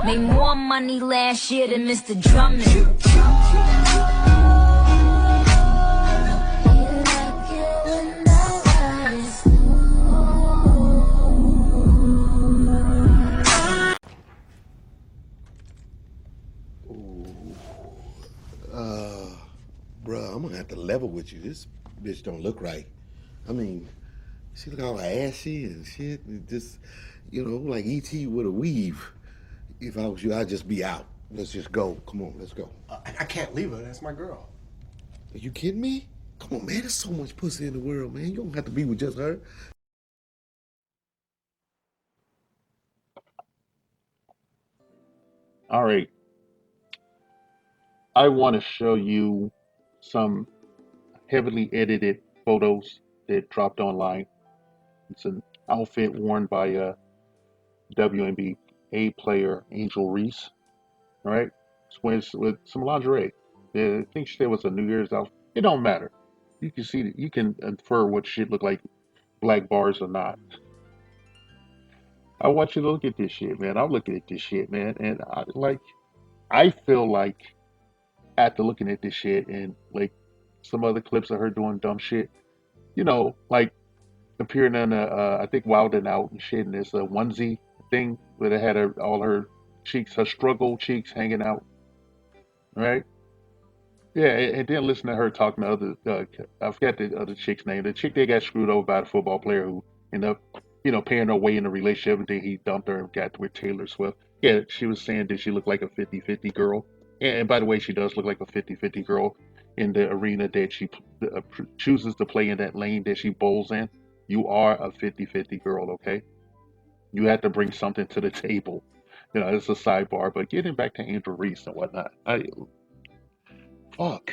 Make more money last year than Mr. Drummond. Bruh, I'm gonna have to level with you. This bitch don't look right. I mean, she look all ashy and shit, and just, like ET with a weave. If I was you, I'd just be out. Let's just go. Come on, let's go. I can't leave her. That's my girl. Are you kidding me? Come on, man. There's so much pussy in the world, man. You don't have to be with just her. All right. I want to show you some heavily edited photos that dropped online. It's an outfit worn by a WNBA player, Angel Reese. All right. It's with some lingerie. I think she said it was a New Year's outfit. It don't matter. You can see that you can infer what shit look like, black bars or not. I want you to look at this shit, man. I'm looking at this shit, man, and I feel like after looking at this shit and like some other clips of her doing dumb shit, like appearing in I think Wild and Out and shit in this onesie thing where they had all her cheeks, her struggle cheeks hanging out, right? Yeah, and then listen to her talking to other, I forgot the other chick's name. The chick that got screwed over by the football player who ended up, paying her way in the relationship and then he dumped her and got with Taylor Swift. Yeah, she was saying that she looked like a 50-50 girl. And by the way, she does look like a 50-50 girl in the arena that she chooses to play in, that lane that she bowls in. You are a 50-50 girl, okay? You have to bring something to the table. It's a sidebar, but getting back to Angel Reese and whatnot, fuck.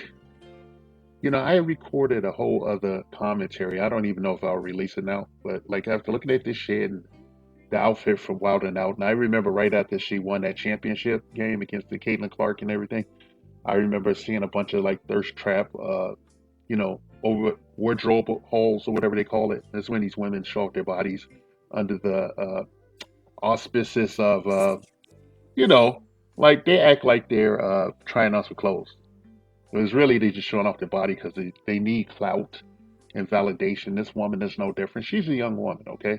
I recorded a whole other commentary. I don't even know if I'll release it now, but like after looking at this shit and the outfit from Wild and Out, and I remember right after she won that championship game against the Caitlin Clark and everything, I remember seeing a bunch of like thirst trap, over wardrobe holes or whatever they call it. That's when these women show off their bodies under the auspices of, you know, like they act like they're trying on some clothes. It was really they just showing off their body because they need clout and validation. This woman is no different. She's a young woman, okay?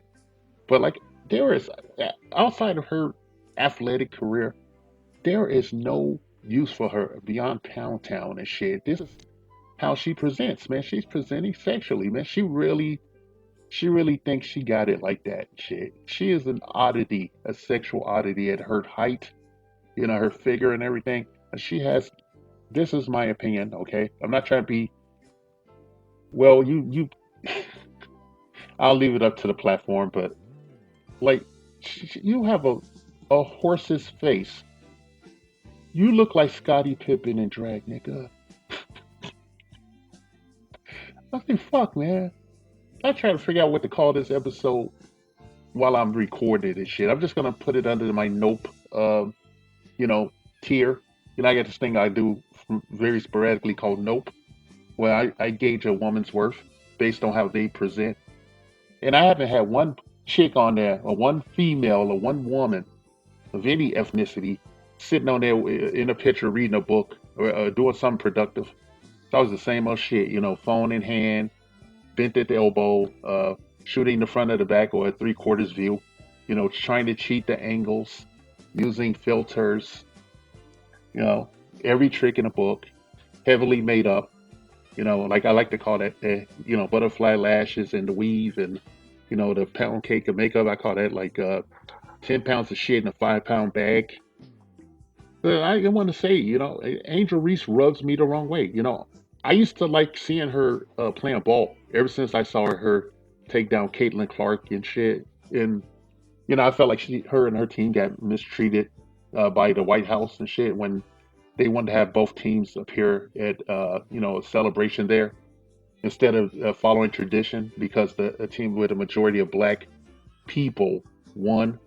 But like there is outside of her athletic career, there is no use for her beyond Pound Town and shit. This is how she presents, man. She's presenting sexually, man. She really thinks she got it like that and shit. She is an oddity, a sexual oddity at her height, her figure and everything. And she has, this is my opinion, okay? I'm not trying to be, well, I'll leave it up to the platform, but like, you have a horse's face. You look like Scottie Pippen in drag, nigga. I mean, fuck, man. I try to figure out what to call this episode while I'm recording this shit. I'm just gonna put it under my nope, you know, tier. I got this thing I do very sporadically called nope, where I gauge a woman's worth based on how they present. And I haven't had one chick on there, or one female, or one woman of any ethnicity sitting on there in a picture reading a book or doing something productive. It's always the same old shit, phone in hand, bent at the elbow, shooting the front of the back or a three-quarters view, trying to cheat the angles, using filters, you know, every trick in a book, heavily made up, like I like to call that, butterfly lashes and the weave and, the pound cake of makeup. I call that like 10 pounds of shit in a 5-pound bag. But I want to say, Angel Reese rubs me the wrong way. I used to like seeing her playing ball ever since I saw her take down Caitlin Clark and shit. And I felt like her and her team got mistreated by the White House and shit when they wanted to have both teams appear at a celebration there instead of following tradition because the a team with a majority of black people won.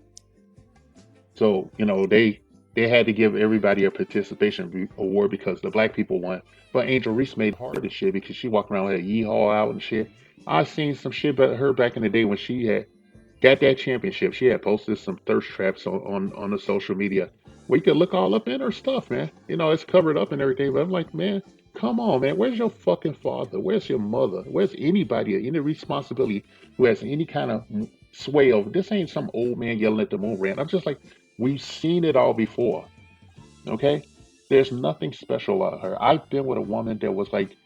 So they had to give everybody a participation award because the black people won. But Angel Reese made hard as shit because she walked around with a yeehaw out and shit. I seen some shit about her back in the day when she had got that championship. She had posted some thirst traps on the social media. We could look all up in her stuff, man. It's covered up and everything. But I'm like, man, come on, man. Where's your fucking father? Where's your mother? Where's anybody, any responsibility who has any kind of sway over? This ain't some old man yelling at the moon rant. I'm just like, we've seen it all before. Okay? There's nothing special about her. I've been with a woman that was like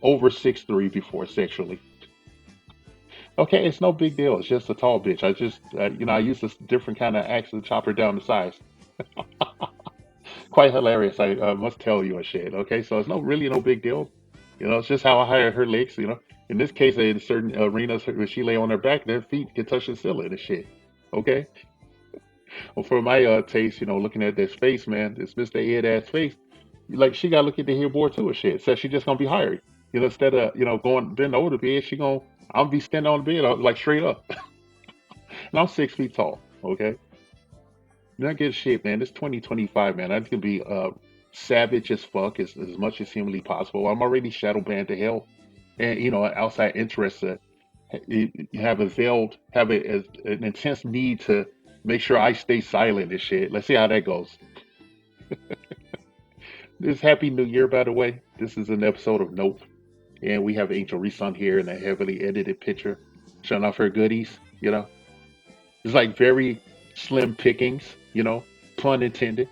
over 6'3" before sexually. Okay, it's no big deal. It's just a tall bitch. I use this different kind of axe to chop her down to size. Quite hilarious. I must tell you a shit. Okay, so it's really no big deal. It's just how I hire her legs. In this case, in certain arenas, when she lay on her back, their feet can touch the ceiling and shit. Okay. Well, for my taste, looking at this face, man, this Mr. Ed ass face, like she got to look at the headboard too and shit. So she just gonna be hired. Instead of going bend over the bed, I'm be standing on the bed like straight up. And I'm 6 feet tall. Okay. Not get shit, man. It's 2025, man. I can be savage as fuck as much as humanly possible. I'm already shadow banned to hell, and outside interests have an intense need to make sure I stay silent and shit. Let's see how that goes. This Happy New Year, by the way. This is an episode of Nope, and we have Angel Reese on here in a heavily edited picture, showing off her goodies. It's like very slim pickings. Pun intended.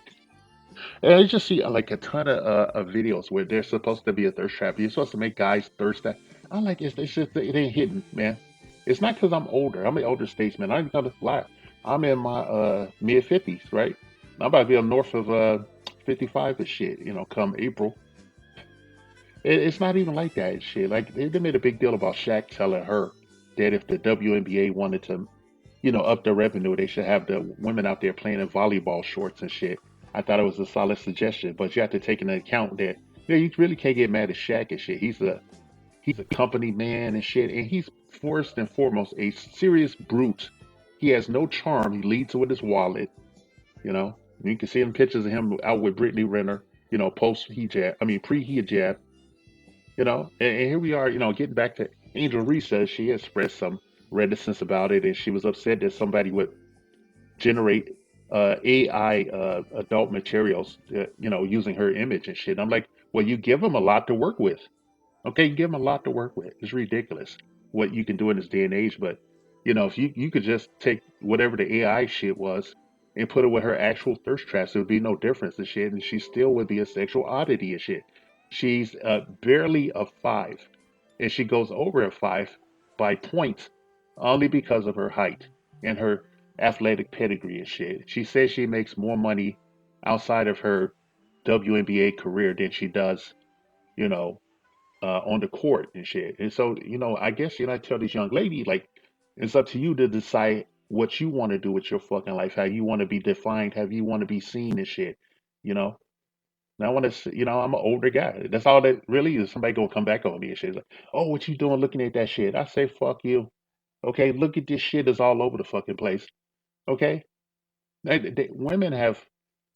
And I just see like a ton of videos where there's supposed to be a thirst trap. You're supposed to make guys thirst. I'm like, it's just it ain't hidden, man. It's not because I'm older. I'm an older statesman. I ain't gonna lie. I'm in my mid 50s, right? I'm about to be up north of 55 and shit. Come April. It's not even like that and shit. Like they made a big deal about Shaq telling her that if the WNBA wanted to up the revenue, they should have the women out there playing in volleyball shorts and shit. I thought it was a solid suggestion, but you have to take into account that you really can't get mad at Shaq and shit. He's a company man and shit, and he's first and foremost a serious brute. He has no charm. He leads with his wallet. You know, you can see in pictures of him out with Brittany Renner. Post hijab. I mean pre hijab. And here we are. Getting back to Angel Reese says she expressed some reticence about it, and she was upset that somebody would generate AI adult materials, using her image and shit. I'm like, well, you give them a lot to work with. Okay, you give them a lot to work with. It's ridiculous what you can do in this day and age. But if you could just take whatever the AI shit was and put it with her actual thirst traps, it would be no difference and shit, and she still would be a sexual oddity and shit. She's barely a 5, and she goes over a 5 by points only because of her height and her athletic pedigree and shit. She says she makes more money outside of her WNBA career than she does, you know, on the court and shit. And so, I guess I tell this young lady like, it's up to you to decide what you want to do with your fucking life, how you want to be defined, how you want to be seen and shit. You know. And I want to, I'm an older guy. That's all that really is. Somebody gonna come back on me and shit. Like, oh, what you doing looking at that shit? I say, fuck you. Okay, look at this shit is all over the fucking place. Okay, women have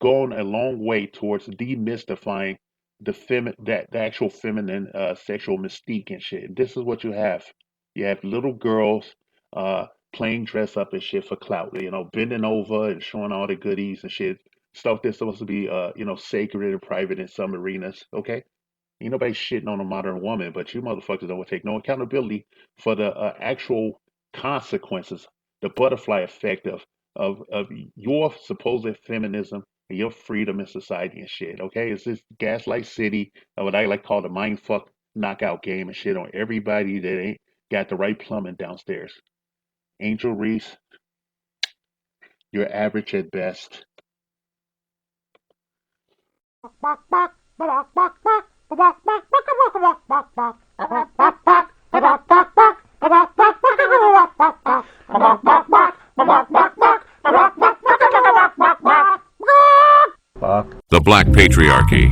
gone a long way towards demystifying the actual feminine sexual mystique and shit. This is what you have. You have little girls uh playing dress up and shit for clout, bending over and showing all the goodies and shit. Stuff that's supposed to be sacred and private in some arenas, okay? Ain't nobody shitting on a modern woman, but you motherfuckers don't take no accountability for the actual consequences, the butterfly effect of your supposed feminism and your freedom in society and shit. Okay, it's this gaslight city, what I like call the mind fuck knockout game and shit on everybody that ain't got the right plumbing downstairs. Angel Reese, you're average at best. Fuck. The Black Patriarchy.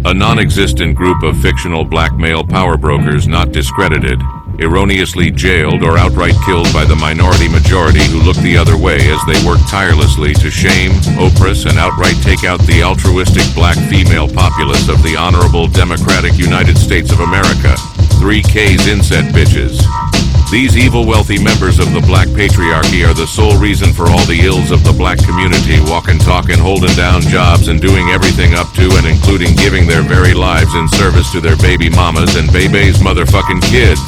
A non-existent group of fictional black male power brokers not discredited, erroneously jailed or outright killed by the minority majority who look the other way as they work tirelessly to shame, oppress, and outright take out the altruistic black female populace of the honorable democratic United States of America. 3K's inset bitches. These evil wealthy members of the black patriarchy are the sole reason for all the ills of the black community, walking, talking, holding down jobs, and doing everything up to and including giving their very lives in service to their baby mamas and baby's motherfucking kids.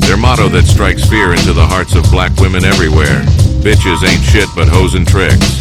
Their motto that strikes fear into the hearts of black women everywhere: bitches ain't shit but hoes and tricks.